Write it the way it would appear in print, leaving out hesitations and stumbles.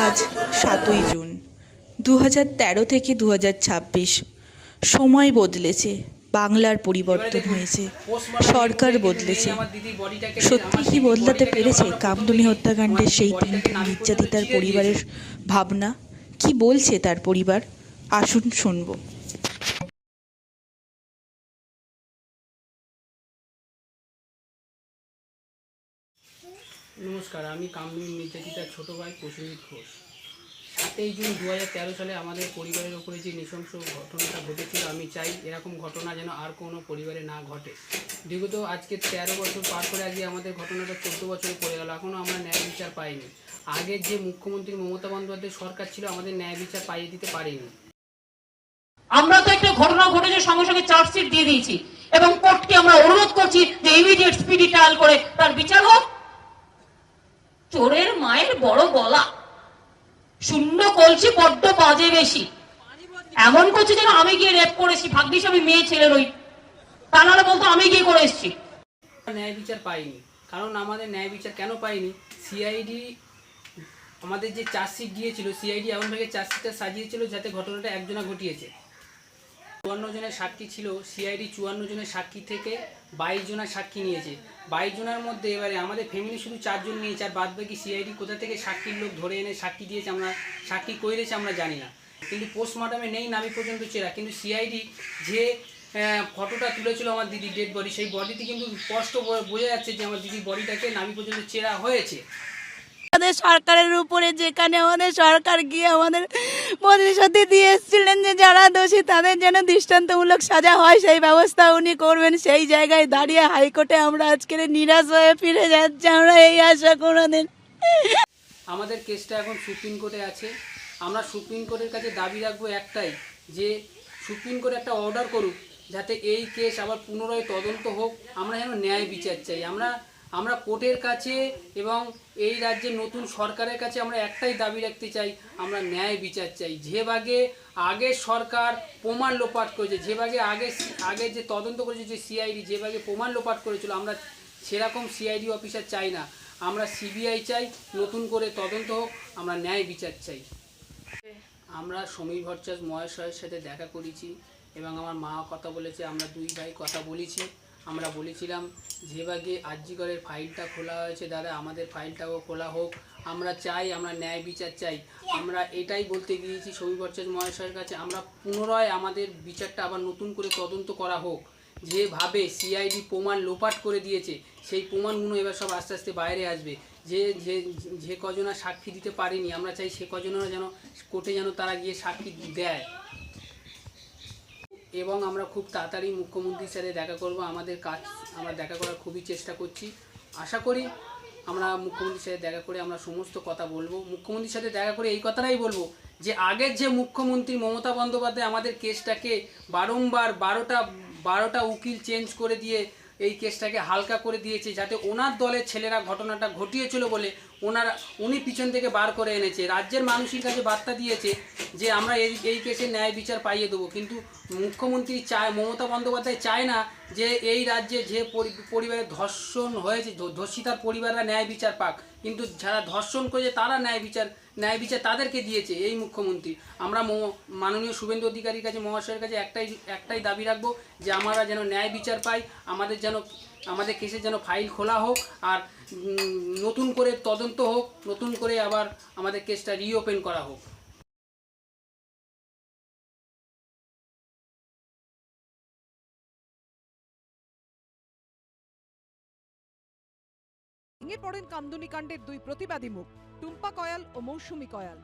আজ ৭ই জুন ২০১৩ থেকে ২০২৬। সময় বদলেছে, বাংলার পরিবর্তন হয়েছে, সরকার বদলেছে। সত্যি কি বদলাতে পেরেছে কামদুনি হত্যাকাণ্ডের সেই তিনটি নির্যাতিতার পরিবারের ভাবনা? কি বলছে তার পরিবার? আসুন শুনব। নমস্কার, আমি কামদুনি নির্যাতিতার ছোট ভাই প্রসেনজিৎ ঘোষ। ৭ই জুন ২০১৩ সালে আমাদের পরিবারের ওপরে যে নৃশংস ঘটনাটা ঘটেছিল, আমি চাই এরকম ঘটনা যেন আর কোনো পরিবারে না ঘটে। বিগত আজকে ১৩ বছর পার করে আজকে আমাদের ঘটনাটা ১৪ বছরে পড়ে গেল, এখনও আমরা ন্যায় বিচার পাইনি। আগের যে মুখ্যমন্ত্রী মমতা বন্দ্যোপাধ্যায় সরকার ছিল, আমাদের ন্যায় বিচার পাইয়ে দিতে পারেনি। আমরা তো একটা ঘটনা ঘটেছে সঙ্গে সঙ্গে চার্জশিট দিয়ে দিয়েছি এবং কোর্টকে আমরা অনুরোধ করছি যে ইমিডিয়েট স্পিডি ট্রায়াল করে তার বিচার হোক। চোরের মায়ের বড় গলা, শূন্য কলছি বড্ড বাজে বেশি। এমন করছে যেন আমি গিয়ে রেপ করেছি, ভাগ্যিস আমি মেয়ে ছেলের ওই, তা নাহলে বলতো আমি গিয়ে করে এসেছি। ন্যায় বিচার পাইনি, কারণ আমাদের ন্যায় বিচার কেন পাইনি? সিআইডি আমাদের যে চার্জশিট দিয়েছিল, সিআইডি এমনভাবে চার্জশিটটা সাজিয়েছিল যাতে ঘটনাটা একজনা ঘটিয়েছে। ৫৪ জনের সাক্ষী ছিল, সিআইডি ৫৪ জনের সাক্ষী থেকে ২২ জনের সাক্ষী নিয়েছে। ২২ জনের মধ্যে এবারে আমাদের ফ্যামিলি শুধু ৪ জন নিয়েছে, আর বাদ বাকি সিআইডি কোথা থেকে সাক্ষীর লোক ধরে এনে সাক্ষী দিয়েছে, আমরা সাক্ষী করেছে আমরা জানি না। কিন্তু পোস্টমর্টমে নেই নাভি পর্যন্ত চেরা, কিন্তু সিআইডি যে ফটোটা তুলেছিল আমার দিদির ডেড বডি, সেই বডিতে কিন্তু স্পষ্ট বোঝা যাচ্ছে যে আমার দিদির বডিটাকে নাভি পর্যন্ত চেরা হয়েছে। আমাদের সরকারের উপরে, যেখানে আমাদের সরকার গিয়ে আমাদের প্রতিশ্রুতি দিয়ে এসেছিলেন যে যারা দোষী তাদের যেন দৃষ্টান্তমূলক সাজা হয়, সেই ব্যবস্থা উনি করবেন, সেই জায়গায় দাঁড়িয়ে হাইকোর্টে আমরা আজকের নিরাশ হয়ে ফিরে যাচ্ছি। আমরা এই আশা কোনোদিন। আমাদের কেসটা এখন সুপ্রিম কোর্টে আছে। আমরা সুপ্রিম কোর্টের কাছে দাবি রাখবো একটাই, যে সুপ্রিম কোর্ট একটা অর্ডার করুক যাতে এই কেস আবার পুনরায় তদন্ত হোক। আমরা যেন ন্যায় বিচার চাই। আমরা কোর্টের কাছে এবং এই রাজ্যের নতুন সরকারের কাছে আমরা একটাই দাবি রাখতে চাই, আমরা ন্যায় বিচার চাই। যে ভাগে আগের সরকার প্রমাণ লোপাট করেছে, যে ভাগে আগে যে তদন্ত করেছে যে সিআইডি, যে ভাগে প্রমাণ লোপাট করেছিল, আমরা সেরকম সিআইডি অফিসার চাই না। আমরা সিবিআই চাই, নতুন করে তদন্ত হোক, আমরা ন্যায় বিচার চাই। আমরা সমীর ভট্টাচার্য মহাশয়ের সাথে দেখা করেছি এবং আমার মা কথা বলেছে, আমরা দুই ভাই কথা বলেছি। আমরা বলেছিলাম যে ভাগে আরজিকরের ফাইলটা খোলা হয়েছে, দাদা আমাদের ফাইলটাও খোলা হোক। আমরা চাই, আমরা ন্যায় বিচার চাই। আমরা এটাই বলতে গিয়েছি সমীর ভট্টাচার্য মহাশয়ের কাছে, আমরা পুনরায় আমাদের বিচারটা আবার নতুন করে তদন্ত করা হোক। যেভাবে সিআইডি প্রমাণ লোপাট করে দিয়েছে, সেই প্রমাণগুলো এবার সব আস্তে আস্তে বাইরে আসবে। যে কজনা সাক্ষী দিতে পারেনি, আমরা চাই সে কজনা যেন কোর্টে যেন তারা গিয়ে সাক্ষী দেয়। এবং আমরা খুব তাড়াতাড়ি মুখ্যমন্ত্রীর সাথে দেখা করব। আমরা দেখা করার খুবই চেষ্টা করছি। আশা করি আমরা মুখ্যমন্ত্রীর সাথে দেখা করে আমরা সমস্ত কথা বলবো। মুখ্যমন্ত্রীর সাথে দেখা করে এই কথাটাই বলবো যে আগের যে মুখ্যমন্ত্রী মমতা বন্দ্যোপাধ্যায় আমাদের কেসটাকে বারংবার 12টা উকিল চেঞ্জ করে দিয়ে এই কেসটাকে হালকা করে দিয়েছে, যাতে ওনার দলের ছেলেরা ঘটনাটা ঘটিয়েছিল বলে উনি পিছন থেকে বার করে এনেছে। রাজ্যের মানুষের কাছে বার্তা দিয়েছে যে আমরা এই কেসে ন্যায় বিচার পাইয়ে দেবো। কিন্তু মুখ্যমন্ত্রী মমতা বন্দ্যোপাধ্যায় চায় না যে এই রাজ্যে যে পরিবারে ধর্ষণ হয়েছে, ধর্ষিতার পরিবাররা ন্যায় বিচার পাক, কিন্তু যারা ধর্ষণ করেছে তারা ন্যায় বিচার তাদেরকে দিয়েছে এই মুখ্যমন্ত্রী। আমরা মাননীয় শুভেন্দু অধিকারীর কাছে, মহাশয়ের কাছে একটাই দাবি রাখবো যে আমরা যেন ন্যায় বিচার পাই, আমাদের কেসের যেন ফাইল খোলা হোক, আর নতুন করে তদন্ত হোক, নতুন করে আবার আমাদের কেসটা রিওপেন করা হোক। ভেঙে পড়েন কামদুনি কাণ্ডের দুই প্রতিবাদী মুখ, টুম্পা কয়াল ও মৌসুমী কয়াল।